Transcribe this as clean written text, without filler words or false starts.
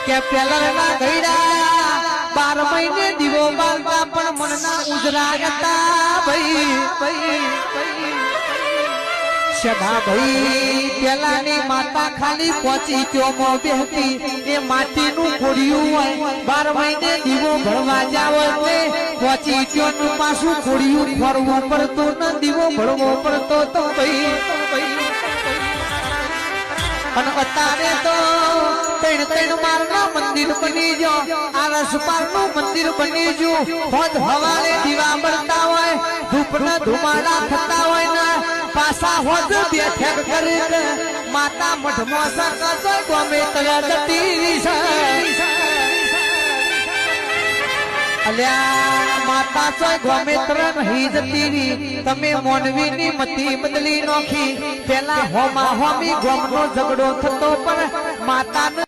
કે પેલા ગઈડા 12 મહિને દીવો બાળતા પણ મનના ઉજરા હતા ભાઈ સદા ભાઈ પેલાની માતા ખાલી પહોંચી ત્યોમાં બેહતી એ માટીનું ખોડિયું હોય 12 મહિને દીવો ભળવા જાવ એટલે પહોંચી ત્યોનું પાછું ખોડિયું ફરવું પડતું ને દીવો ભળવો પડતો તો ભાઈ અને અત્યારે તો ત્રણ મારના મંદિર બની ગયો આરસ પારનું મંદિર બની ગયું હોજ હવારે દીવા બળતા હોય ધૂપના ધુમાડા થતા હોય ને પાછા હોજ બેઠક કરીને માતા મઠમાં સકતો ગમે તરત જતી છે અલ્યા માતા ચોય ગમે તરત નહીં જતી તમે મોનવીની મતી બદલી નોખી પેલા હોમા હોમી ગોમનો ઝઘડો થતો પણ માતા